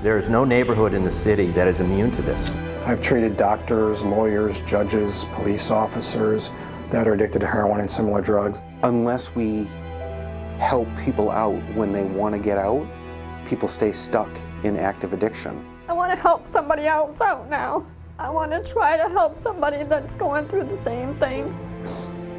There is no neighborhood in the city that is immune to this. I've treated doctors, lawyers, judges, police officers that are addicted to heroin and similar drugs. Unless we help people out when they want to get out, people stay stuck in active addiction. I want to help somebody else out now. I want to try to help somebody that's going through the same thing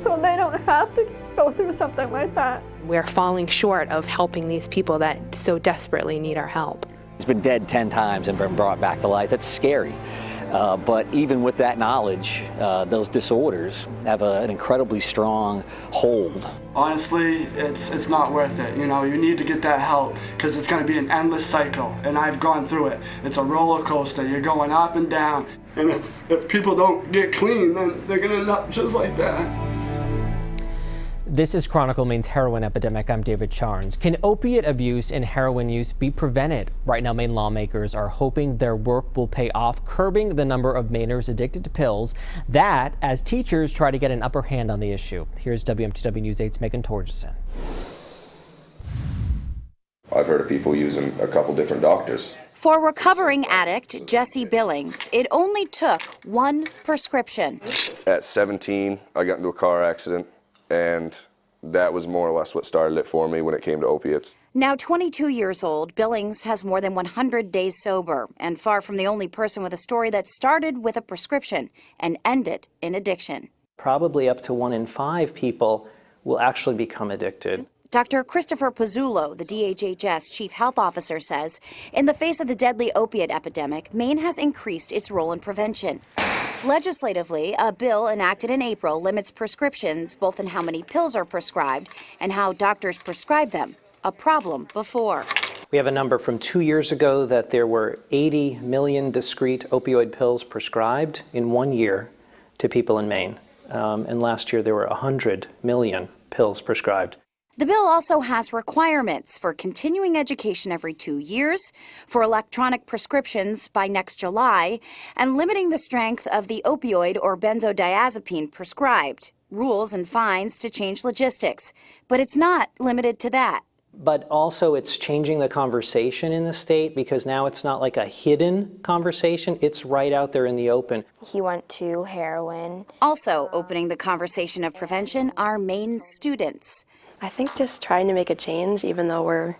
so they don't have to go through something like that. We're falling short of helping these people that so desperately need our help. He's been dead 10 times and been brought back to life. That's scary. But even with that knowledge, those disorders have an incredibly strong hold. Honestly, it's not worth it. You know, you need to get that help because it's going to be an endless cycle, and I've gone through it. It's a roller coaster. You're going up and down, and if people don't get clean, then they're going to end up just like that. This is Chronicle Maine's heroin epidemic. I'm David Charnes. Can opiate abuse and heroin use be prevented? Right now, Maine lawmakers are hoping their work will pay off, curbing the number of Mainers addicted to pills. That as teachers try to get an upper hand on the issue. Here's WMTW News 8's Megan Torgerson. I've heard of people using a couple different doctors. For recovering addict Jesse Billings, it only took one prescription. At 17, I got into a car accident, and that was more or less what started it for me when it came to opiates. Now 22 years old, Billings has more than 100 days sober and far from the only person with a story that started with a prescription and ended in addiction. Probably up to 1 in 5 people will actually become addicted. Dr. Christopher Pizzullo, the DHHS chief health officer, says in the face of the deadly opiate epidemic, Maine has increased its role in prevention. Legislatively, a bill enacted in April limits prescriptions both in how many pills are prescribed and how doctors prescribe them, a problem before. We have a number from 2 years ago that there were 80 million discrete opioid pills prescribed in 1 year to people in Maine. And last year there were 100 million pills prescribed. The bill also has requirements for continuing education every 2 years, for electronic prescriptions by next July, and limiting the strength of the opioid or benzodiazepine prescribed, rules and fines to change logistics. But it's not limited to that. But also it's changing the conversation in the state because now it's not like a hidden conversation, it's right out there in the open. He went to heroin. Also opening the conversation of prevention are Maine students. I think just trying to make a change, even though we're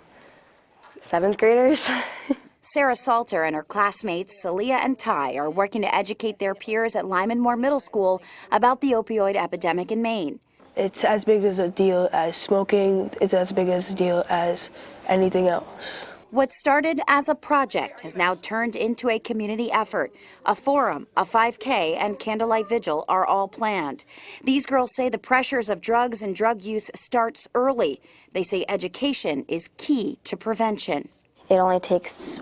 7th graders. Sarah Salter and her classmates, Celia and Ty, are working to educate their peers at Lyman Moore Middle School about the opioid epidemic in Maine. It's as big as a deal as smoking. It's as big as a deal as anything else. What started as a project has now turned into a community effort. A forum, a 5K, and candlelight vigil are all planned. These girls say the pressures of drugs and drug use starts early. They say education is key to prevention. It only takes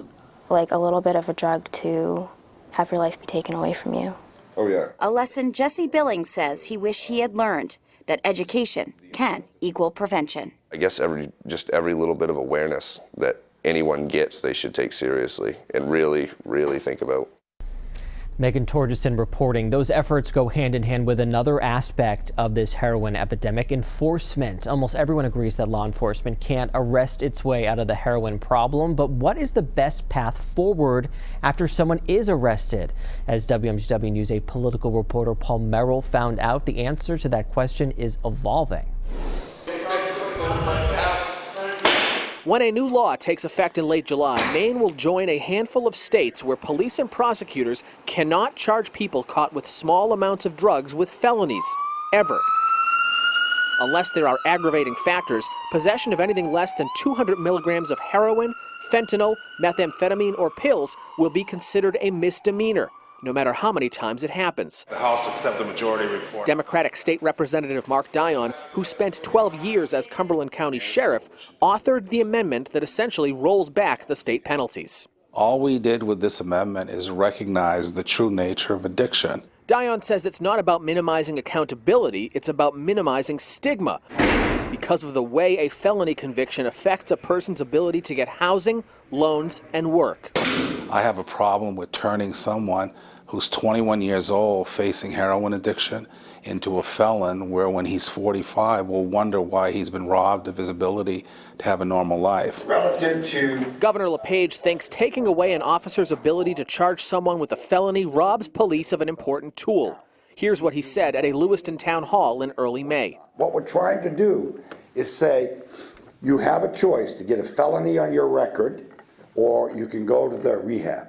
like a little bit of a drug to have your life be taken away from you. Oh yeah. A lesson Jesse Billings says he wished he had learned, that education can equal prevention. I guess every little bit of awareness that anyone gets, they should take seriously and really, really think about. Megan Torgerson reporting. Those efforts go hand in hand with another aspect of this heroin epidemic, enforcement. Almost everyone agrees that law enforcement can't arrest its way out of the heroin problem, but what is the best path forward after someone is arrested? As WMTW News 8 political reporter Paul Merrill found out, the answer to that question is evolving. When a new law takes effect in late July, Maine will join a handful of states where police and prosecutors cannot charge people caught with small amounts of drugs with felonies, ever. Unless there are aggravating factors, possession of anything less than 200 milligrams of heroin, fentanyl, methamphetamine, or pills will be considered a misdemeanor, no matter how many times it happens. The House accept the majority report. Democratic State Representative Mark Dion, who spent 12 years as Cumberland County Sheriff, authored the amendment that essentially rolls back the state penalties. All we did with this amendment is recognize the true nature of addiction. Dion says it's not about minimizing accountability, it's about minimizing stigma. Because of the way a felony conviction affects a person's ability to get housing, loans, and work. I have a problem with turning someone who's 21 years old facing heroin addiction into a felon where when he's 45 will wonder why he's been robbed of his ability to have a normal life. Relative to Governor LePage thinks taking away an officer's ability to charge someone with a felony robs police of an important tool. Here's what he said at a Lewiston town hall in early May. What we're trying to do is say you have a choice to get a felony on your record or you can go to the rehab.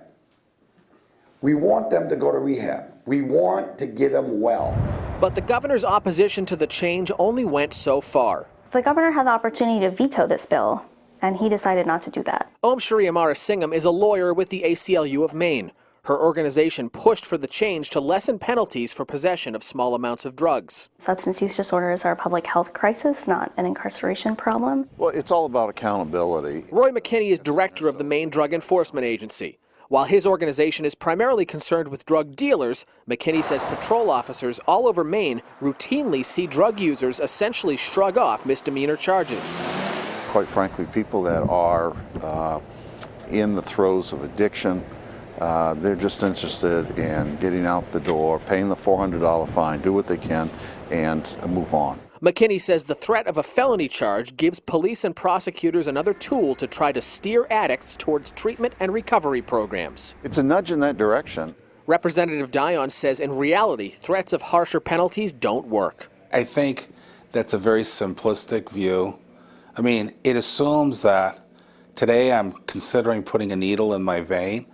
We want them to go to rehab. We want to get them well. But the governor's opposition to the change only went so far. The governor had the opportunity to veto this bill, and he decided not to do that. Om Shri Amara Singham is a lawyer with the ACLU of Maine. Her organization pushed for the change to lessen penalties for possession of small amounts of drugs. Substance use disorders are a public health crisis, not an incarceration problem. Well, it's all about accountability. Roy McKinney is director of the Maine Drug Enforcement Agency. While his organization is primarily concerned with drug dealers, McKinney says patrol officers all over Maine routinely see drug users essentially shrug off misdemeanor charges. Quite frankly, people that are in the throes of addiction, they're just interested in getting out the door, paying the $400 fine, do what they can, and move on. McKinney says the threat of a felony charge gives police and prosecutors another tool to try to steer addicts towards treatment and recovery programs. It's a nudge in that direction. Representative Dion says in reality, threats of harsher penalties don't work. I think that's a very simplistic view. I mean, it assumes that today I'm considering putting a needle in my vein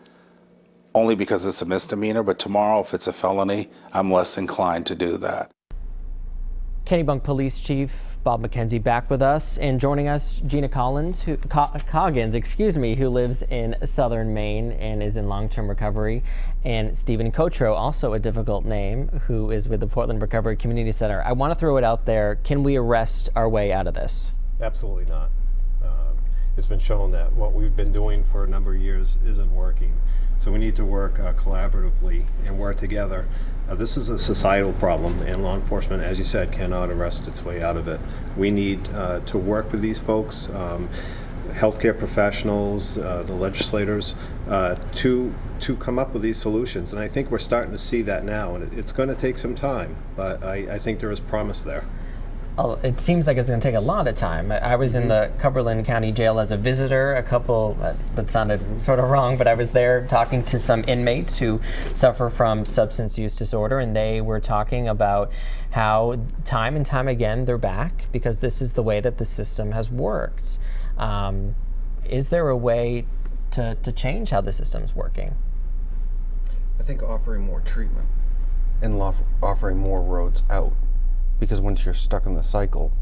only because it's a misdemeanor, but tomorrow if it's a felony, I'm less inclined to do that. Kennebunk Police Chief Bob McKenzie back with us, and joining us, Gina Coggins, who lives in southern Maine and is in long-term recovery, and Stephen Cotro, also a difficult name, who is with the Portland Recovery Community Center. I want to throw it out there. Can we arrest our way out of this? Absolutely not. It's been shown that what we've been doing for a number of years isn't working. So we need to work collaboratively and work together. This is a societal problem, and law enforcement, as you said, cannot arrest its way out of it. We need to work with these folks, healthcare professionals, the legislators, to come up with these solutions. And I think we're starting to see that now, and it's going to take some time, but I think there is promise there. Oh, it seems like it's going to take a lot of time. I was in the Cumberland County Jail as a visitor. That sounded sort of wrong, but I was there talking to some inmates who suffer from substance use disorder, and they were talking about how time and time again they're back because this is the way that the system has worked. Is there a way to change how the system's working? I think offering more treatment and offering more roads out. Because once you're stuck in the cycle,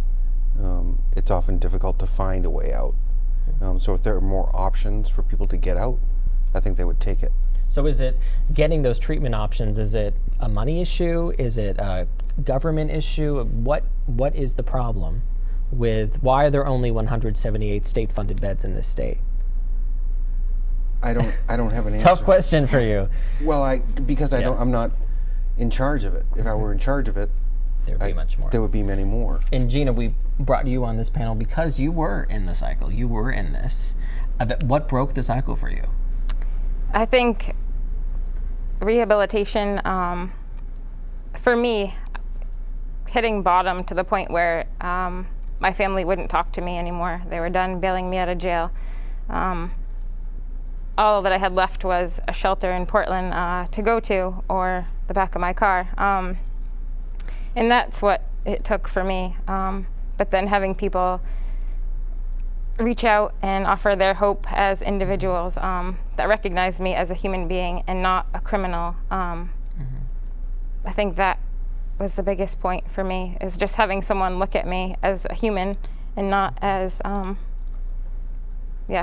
it's often difficult to find a way out. So if there are more options for people to get out, I think they would take it. So is it getting those treatment options, is it a money issue? Is it a government issue? What is the problem with, why are there only 178 state-funded beds in this state? I don't have an answer. Tough question for you. Well, I'm not in charge of it. If I were in charge of it, there would be much more. There would be many more. And Gina, we brought you on this panel because you were in the cycle. You were in this. What broke the cycle for you? I think rehabilitation, for me, hitting bottom to the point where my family wouldn't talk to me anymore. They were done bailing me out of jail. All that I had left was a shelter in Portland to go to, or the back of my car. And that's what it took for me. But then having people reach out and offer their hope as individuals that recognize me as a human being and not a criminal. I think that was the biggest point for me, is just having someone look at me as a human and not as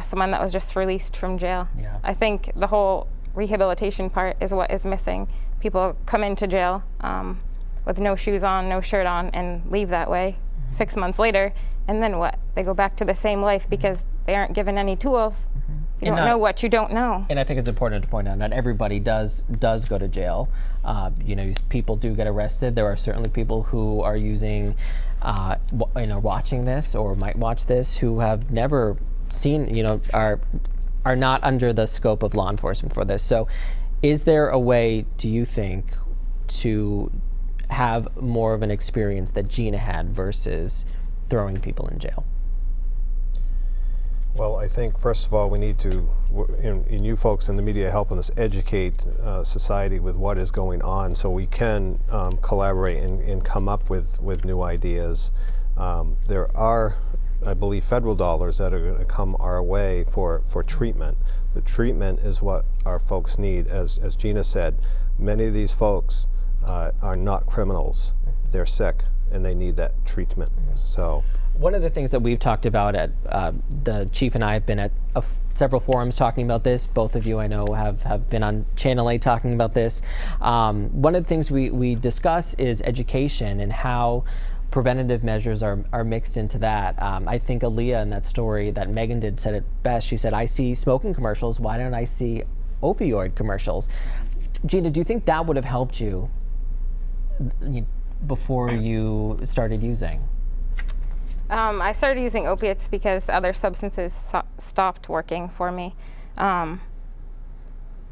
someone that was just released from jail. Yeah. I think the whole rehabilitation part is what is missing. People come into jail with no shoes on, no shirt on, and leave that way 6 months later, and then what? They go back to the same life because they aren't given any tools. You don't know what you don't know. And I think it's important to point out, not everybody does go to jail. People do get arrested. There are certainly people who are using, watching this or might watch this who have never seen, are not under the scope of law enforcement for this. So Is there a way, do you think, to have more of an experience that Gina had versus throwing people in jail? Well, I think first of all we need to, and you folks in the media helping us educate society with what is going on, so we can collaborate and come up with new ideas. There are, I believe, federal dollars that are going to come our way for treatment. The treatment is what our folks need. As Gina said, many of these folks are not criminals. They're sick and they need that treatment. So. One of the things that we've talked about at the chief and I have been at several forums talking about this. Both of you I know have been on Channel 8 talking about this. One of the things we discuss is education and how preventative measures are mixed into that. I think Aaliyah in that story that Megan did said it best. She said, I see smoking commercials, why don't I see opioid commercials? Gina, do you think that would have helped you before you started using? I started using opiates because other substances stopped working for me. And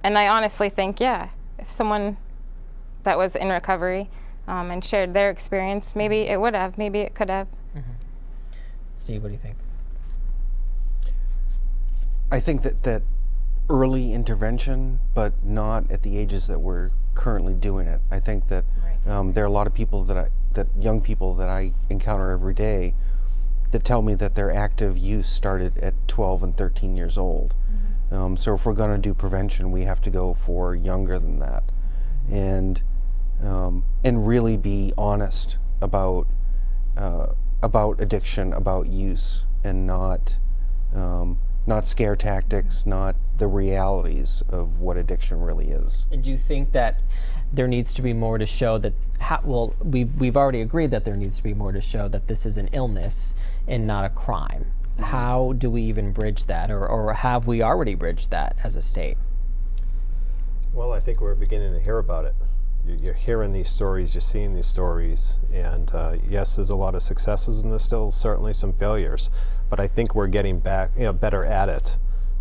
I honestly think, yeah, if someone that was in recovery and shared their experience, maybe it would have, maybe it could have. Steve, what do you think? I think that early intervention, but not at the ages that we're currently doing it. I think that there are a lot of people that young people that I encounter every day that tell me that their active use started at 12 and 13 years old. So if we're going to do prevention, we have to go for younger than that, and really be honest about addiction, about use, and not scare tactics, not the realities of what addiction really is. And do you think that there needs to be more to show that, well, we've already agreed that there needs to be more to show that this is an illness and not a crime. How do we even bridge that, or have we already bridged that as a state? Well, I think we're beginning to hear about it. You're hearing these stories, you're seeing these stories, and yes, there's a lot of successes and there's still certainly some failures, but I think we're getting back, better at it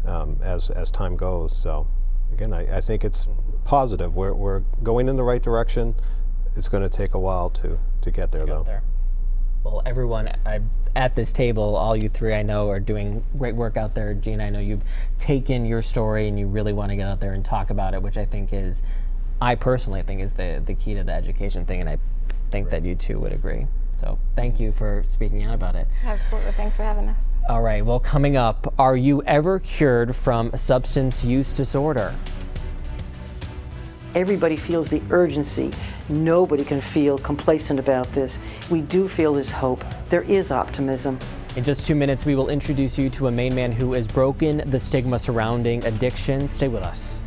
as time goes. So again, I think it's positive. We're going in the right direction. It's going to take a while to get there, though. Well, everyone at this table, all you three I know are doing great work out there. Gina, I know you've taken your story and you really want to get out there and talk about it, which I personally think is the key to the education thing, and I think that you two would agree. So thank you for speaking out about it. Absolutely, thanks for having us. All right, well, coming up, are you ever cured from a substance use disorder? Everybody feels the urgency. Nobody can feel complacent about this. We do feel there's hope. There is optimism. In just 2 minutes, we will introduce you to a Maine man who has broken the stigma surrounding addiction. Stay with us.